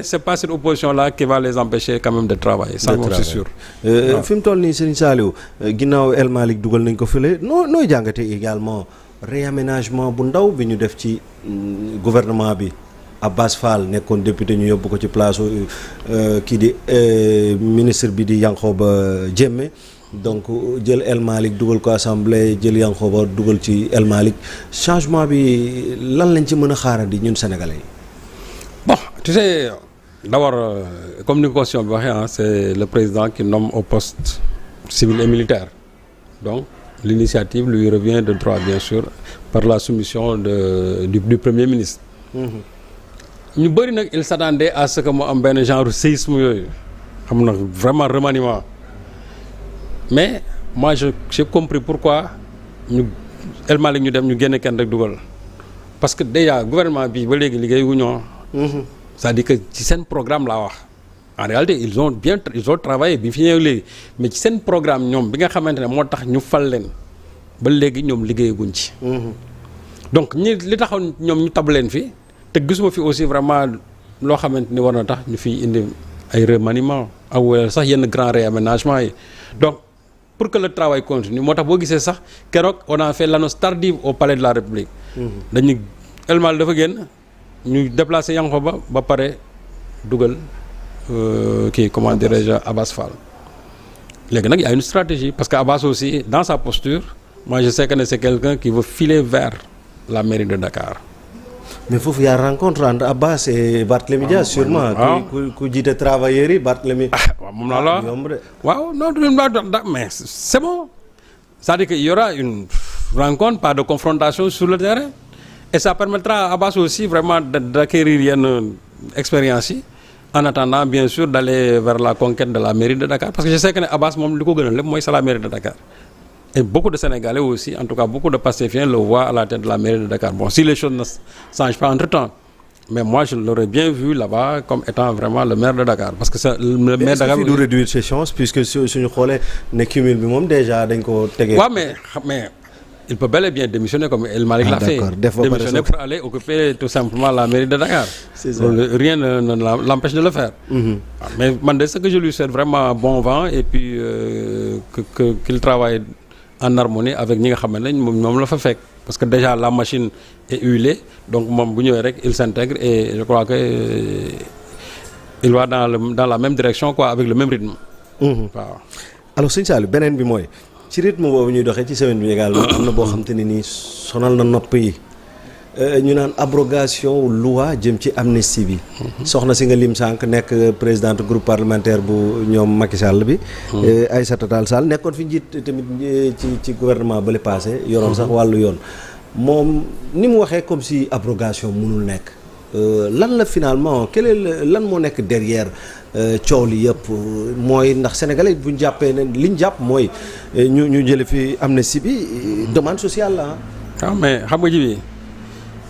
c'est pas cette opposition-là qui va les empêcher quand même de travailler. Ça moom c'est sûr. fi mu toll nii Serigne Saliou ginnaaw El Malick dugal nañ ko fële nooy jàngatee également réaménagement bu ndaw bi ñu def ci gouvernement bi. Abbas Fall nekkoon député ñu yóbbu ko ci place kii di ministre bi di Yankhoba Diémé donc jël El Malick dugal ko assemblée jël Yankhoba dugal ci El Malick changement bi lan lañ ci mën a xaarandi ñun sénégalais yi. Bon, tu sais d'abord comme ni ko constitution bi waxee c'est le président qui nomme au poste civil et militaire donc l'initiative lui revient de droit bien sûr par la soumission du premier ministre. ñu bëri nag il s'attendait à ce que mu am benn genre séisme yooyu xam na vraiment remaniement mais moi j'ai compris pourquoi ñu El Malick ñu dem ñu génne kenn rek dugal parce que déjà gouvernement bi ba léegi liggéey wu ñoo c'est-à-dire que ci seen programme laa wax en réalité ils ont travaillé bi fi ñëw léegi mais ci seen programme ñoom bi nga xamante ne moo tax ñu fal leen ba léegi ñoom liggéey guñ ci donc li taxoon ñoom ñu tab leen fi te gisuma fi aussi vraiment loo xamante ni war na tax ñu fiy indi ay remaniement ak wala sax yenn grand réaménagement yi donc pour que le travail continue moo tax boo gisee sax keroog on a fait l'annonce tardive au palais de la République dañu El Malick dafa génn ñu déplacé Yankhoba ba pare dugal kii comment dirais-je Abbas Fall léegi nag y a une stratégie parce que Abbas aussi dans sa posture moi je sais que c'est quelqu'un qui veut filer vers la mairie de Dakar. mais foofu yaa rencontre entre Abbas et Barthélémy Dias sûrement. ku jiite travailleurs yi Barthélémy. waaw moom laa la yomb de. waaw non mais c'est bon c'est-à-dire que y aura une rencontre pas de confrontation sur le terrain et ça permettra à Abbas aussi vraiment d'acquérir yenn expérience yi en attendant bien sûr d'aller vers la conquête de la mairie de Dakar parce que je sais que ne Abbas moom li ko gënal lépp mooy c'est la mairie de Dakar. Et beaucoup de Sénégalais aussi, en tout cas beaucoup de Pastéfiens le voient à la tête de la mairie de Dakar. Bon, si les choses ne changent pas entre-temps, mais moi je l'aurais bien vu là-bas comme étant vraiment le maire de Dakar. Parce que c'est le maire de Dakar... Mais est-ce qu'il doit réduire ses chances puisque suñu xoolee ne cumul bi moom déjà dañ ko tegee... Ouais, mais il peut bel et bien démissionner comme El Malick l'a fait. Démissionner pour aller occuper tout simplement la mairie de Dakar. C'est ça. Rien ne l'empêche de le faire. Mais man de ce que je lui souhaite vraiment bon vent et puis qu'il travaille en harmonie avec ñi nga xam ne moom la fa fekk parce que déjà la machine est huilée donc moom bu ñëwee rek il s'intègre et je crois que il va dans la même direction quoi avec le même rythme. waaw. alors sëñ Saliou beneen bi mooy ci rythme boobu ñuy doxee ci semaine bi également am na boo xam te ne nii sonal na nopp yi ñu naan abrogation loi jëm ci amnistie bi. soxna si nga lim sànq nekk présidente groupe parlementaire bu ñoom Macky Sall bi. Aïssata Tall Sall nekkoon fi njiit tamit ci gouvernement ba le passé. yoroon sax wàllu yoon. moom ni mu waxee comme si abrogation mënul nekk lan la finalement lan moo nekk derrière coow li yëpp mooy ndax sénégalais bu ñu jàppee ne li ñu jàpp mooy ñu jële fi amnistie bi demande sociale la ah mais xam nga ji bi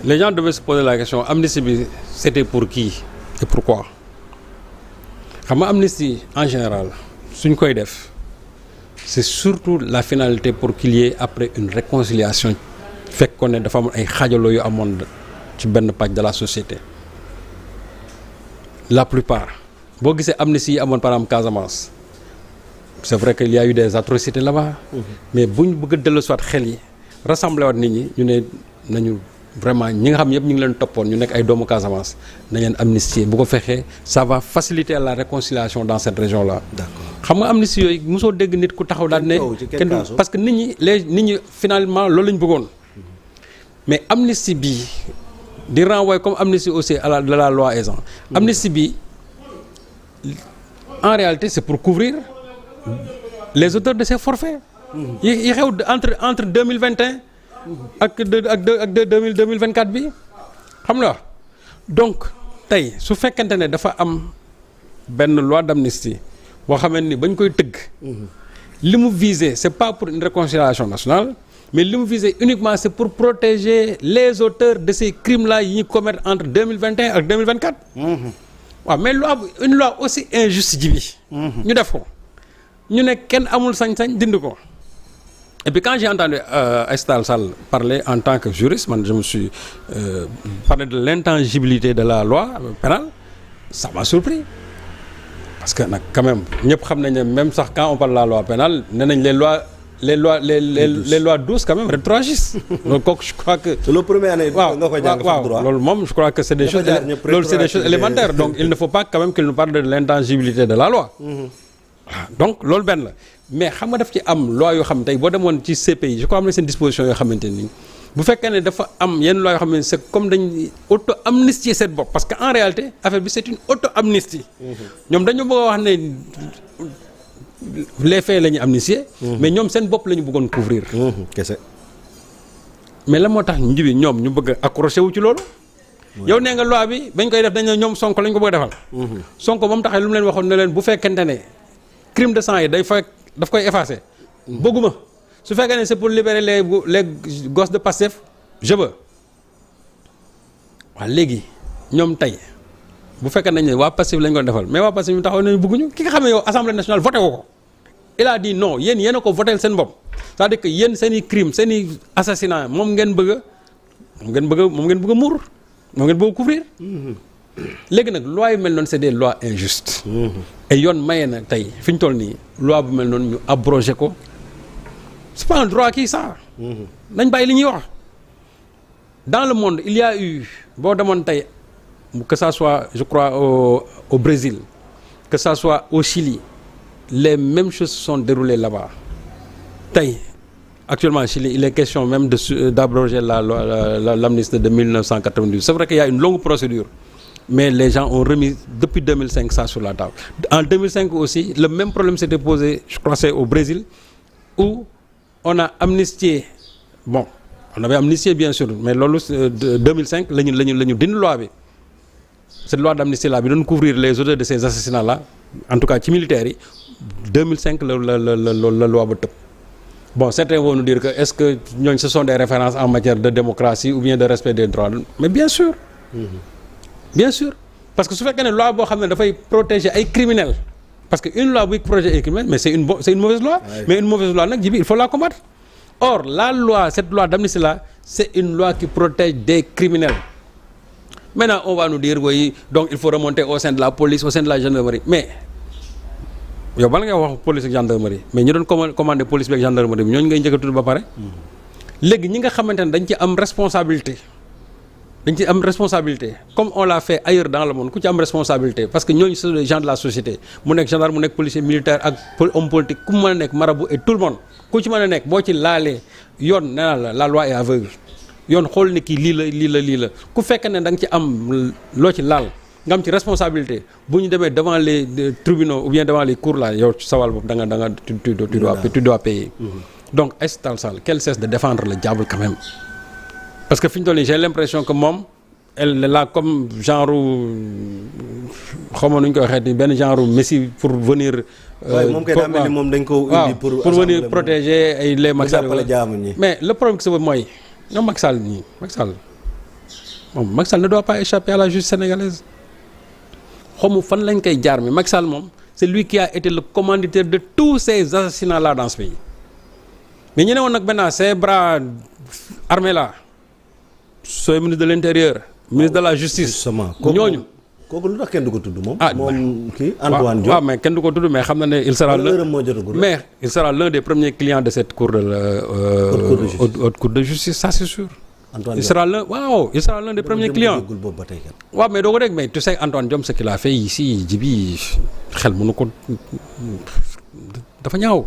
les gens devaient se poser la question amnistie bi c'était pour qui et pourquoi xam nga amnistie en général suñ koy def c'est surtout la finalité pour qu'il y ait après une réconciliation fekkoon ne dafa am ay xaajaloo yu amoon ci benn pàcc de la société la plupart boo gisee amnistie yi amoon par exemple Casamance c'est vrai qu'il y a eu des atrocités là-bas mais buñ bëgg a dellusiwaat xel yi rassembler waat nit ñi ñu ne nañu vraiment ñi nga xam yëpp ñu ngi leen toppoon ñu nekk ay doomu Casamance nañ leen amnistier bu ko fexee ça va faciliter la réconciliation dans cette région là. D'accord. xam nga amnistie yooyu mosoo dégg nit ku taxaw daal ne kenn parce que nit ñi finalement loolu la ñu bëggoon mais amnistie bi di renvoyer comme amnistie aussi à de la loi Ezzan amnistie bi en réalité c'est pour couvrir les auteurs de ces forfaits yi xew entre 2021 ak 2024 bi xam nga donc tey su fekkente ne dafa am benn loi d'amnistie boo xamante ni bañ koy tëgg li mu viser c'est pas pour une réconciliation nationale mais li mu viser uniquement c'est pour protéger les auteurs de ces crimes-là yi ñu commettre entre 2021 ak 2024 waaw mais une loi aussi injuste ji bi ñu def ko ñu ne kenn amul sañ-sañ dind ko et puis quand j'ai entendu Aïssata Tall Sall parler en tant que juriste man je me suis parlé de l'intangibilité de la loi pénale ça m'a surpris parce que nag quand même ñëpp xam nañ ne même sax quand on parle de la loi pénale nee nañ les lois douces quand même rétroagisent. donc kooku je crois que. c'est le premier année nga koy jàng fa droit loolu moom je crois que c'est des choses loolu c'est des choses élémentaires donc il ne faut pas quand même qu'il nous parle de l'intangibilité de la loi. donc loolu benn la mais xam nga daf ci am loi yoo xam ne tey boo demoon ci CPI je crois am na seen disposition yoo xamante ni bu fekkee ne dafa am yenn loi yoo xam ne c'est comme dañ auto amnistier seen bopp parce que en réalité affaire bi c'est une auto amnistie. ñoom dañu bëgg a wax ne les faits la ñu amnistier. mais ñoom seen bopp la ñu bëggoon couvrir. kese. mais la moo tax njibi ñoom ñu bëgg a accroché wu ci loolu. yow nee nga loi bi bañ koy def dañ ne ñoom Sonko lañ ko bëgg a defal. Sonko ba mu taxee lu mu leen waxoon ne leen bu fekkente ne crime de sang yi daf koy effacer. bëgguma su fekkee ne c'est pour libérer les gosses de Pastef je veux. waaw léegi ñoom tey bu fekkee nañ ne waa Pastef lañ ko defal mais waa Pastef ñu taxaw nañu bëgguñu ki nga xam ne yow assemblée nationale voté woo ko. il a dit non yéen a ko voté seen bopp c'est-à-dire que yéen seen i crime seen i assassinat moom ngeen bëgg a muur moom ngeen bëgg a couvrir. léegi nag loi yu mel noonu c'est des lois injustes. et yoon maye na tey fi ñu toll nii loi bu mel noonu ñu abrogé ko c'est pas un droit qui ça. nañ bàyyi li ñuy wax. dans le monde il y a eu boo demoon tey que ça soit je crois au Brésil que ça soit au Chili les mêmes choses se sont déroulées là-bas tey actuellement Chili il est question même d'abroger l'amnistie de 1992 c'est vrai qu'il y a une longue procédure mais les gens ont remis depuis 2005 ça sur la table en 2005 aussi le même problème s'était posé je crois c'est au Brésil où on a amnistié bon on avait amnistié bien sûr mais loolu 2005 la ñu dindi loi bi cette loi d'amnistie là bi doon couvrir les auteurs de ces assassinats là en tout cas ci militaires yi 2005 la loi ba tëb bon certains vont nous dire que est-ce que ñooñu ce sont des références en matière de démocratie ou bien de respect des droits mais bien sûr bien sûr parce que su fekkee ne loi boo xam ne dafay protéger ay criminels parce que une loi buy protéger ay criminels mais c'est une mauvaise loi mais une mauvaise loi nag jibi il faut la combattre. Or, cette loi d'amnistie-là, c'est une loi qui protège des criminels. Maintenant, on va nous dire, oui, donc il faut remonter au sein de la police, au sein de la gendarmerie. Mais, il y a pas police et gendarmerie. Mais nous devons commander police et gendarmerie. Nous devons dire que tout va pareil. Les gens qui ont une responsabilité. Une responsabilité. Comme on l'a fait ailleurs dans le monde, qui ont une responsabilité. Parce que nous sommes les gens de la société. Nous sommes gendarmes, nous sommes policiers, militaires, hommes politiques, marabouts et tout le monde. ku ci mën a nekk boo ci laalee yoon nee naa la loi est aveugle yoon xool ni kii lii la ku fekk ne da nga ci am loo ci laal nga am ci responsabilité bu ñu demee devant les tribunaux ou bien devant les cours là yow sa wàll boobu da nga tu dois payer. donc Aïssata Tall Sall qu'elle cesse de défendre le diable quand même parce que fi ñu toll nii j'ai l'impression que moom elle est là comme genre xaw ma nu ñu koy waxee ni benn genre messie pour venir. moom kay daa mel ni moom dañ ko indi pour venir protéger ay les Macky Sall mais le problème que c'est mooy ñoom Macky Sall ne doit pas échapper à la justice sénégalaise xamu fan lañ koy jaar mais Macky Sall moom c'est lui qui a été le commanditaire de tous ces assassinats là dans ce pays mais ñu ne woon nag maintenant ces bras armés là sooy ministre de l'intérieur ministre de la justice ñooñu kooku lu tax kenn du ko tudd moom. moom kii Antoine Diome waaw mais kenn du ko tudd mais xam na ne il sera l'un des premiers clients de cette cour de haute cour de justice ça c'est sûr. il sera l'un des premiers clients. waaw mais doo ko dégg mais tu sais Antoine Diome ce qu'il a fait ici Djibi xel mënu ko dafa ñaaw.